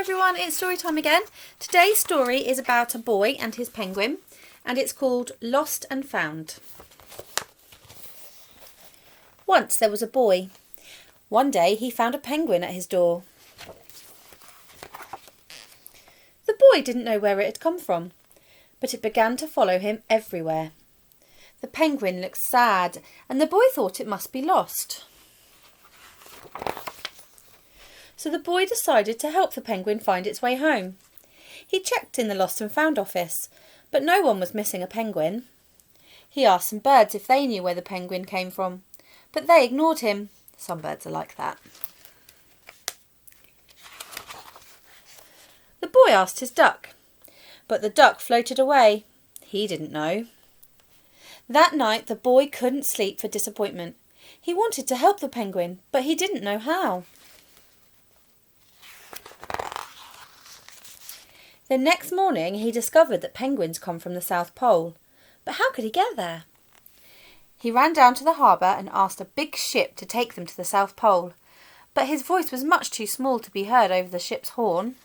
everyone, it's story time again. Today's story is about a boy and his penguin, and it's called Lost and Found. Once there was a boy. One day he found a penguin at his door. The boy didn't know where it had come from, but it began to follow him everywhere. The penguin looked sad, and the boy thought it must be lost. So the boy decided to help the penguin find its way home. He checked in the Lost and Found office, but no one was missing a penguin. He asked some birds if they knew where the penguin came from, but they ignored him. Some birds are like that. The boy asked his duck, but the duck floated away. He didn't know. That night the boy couldn't sleep for disappointment. He wanted to help the penguin, but he didn't know how. The next morning he discovered that penguins come from the South Pole, but how could he get there? He ran down to the harbour and asked a big ship to take them to the South Pole, but his voice was much too small to be heard over the ship's horn.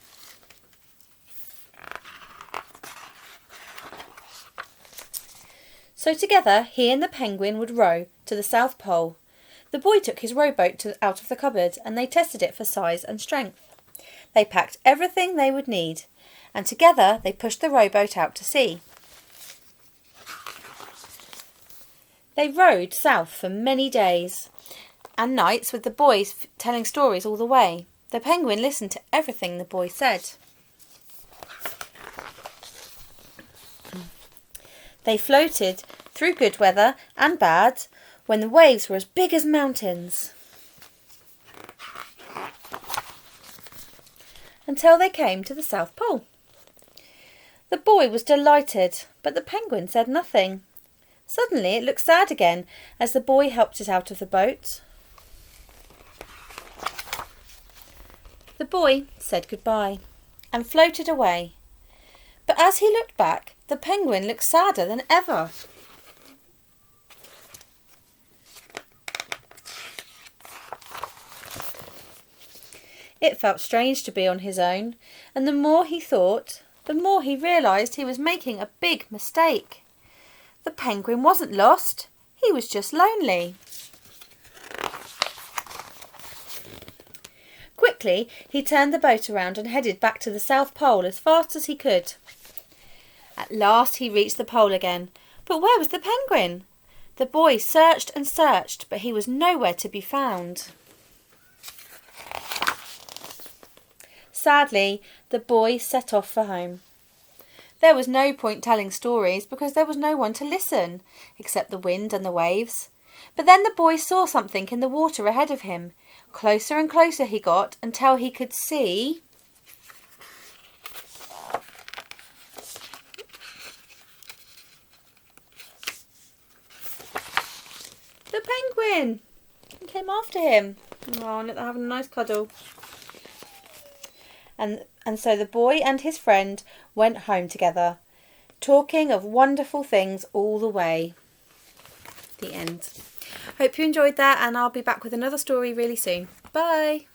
So together he and the penguin would row to the South Pole. The boy took his rowboat out of the cupboard and they tested it for size and strength. They packed everything they would need, and together they pushed the rowboat out to sea. They rowed south for many days and nights with the boys telling stories all the way. The penguin listened to everything the boy said. They floated through good weather and bad when the waves were as big as mountains, until they came to the South Pole. The boy was delighted, but the penguin said nothing. Suddenly it looked sad again as the boy helped it out of the boat. The boy said goodbye and floated away. But as he looked back, the penguin looked sadder than ever. It felt strange to be on his own, and the more he thought, the more he realised he was making a big mistake. The penguin wasn't lost, he was just lonely. Quickly, he turned the boat around and headed back to the South Pole as fast as he could. At last he reached the pole again, but where was the penguin? The boy searched and searched, but he was nowhere to be found. Sadly, the boy set off for home. There was no point telling stories because there was no one to listen, except the wind and the waves. But then the boy saw something in the water ahead of him. Closer and closer he got until he could see the penguin. He came after him. Oh, and they're having a nice cuddle. And so the boy and his friend went home together, talking of wonderful things all the way. The end. Hope you enjoyed that, and I'll be back with another story really soon. Bye!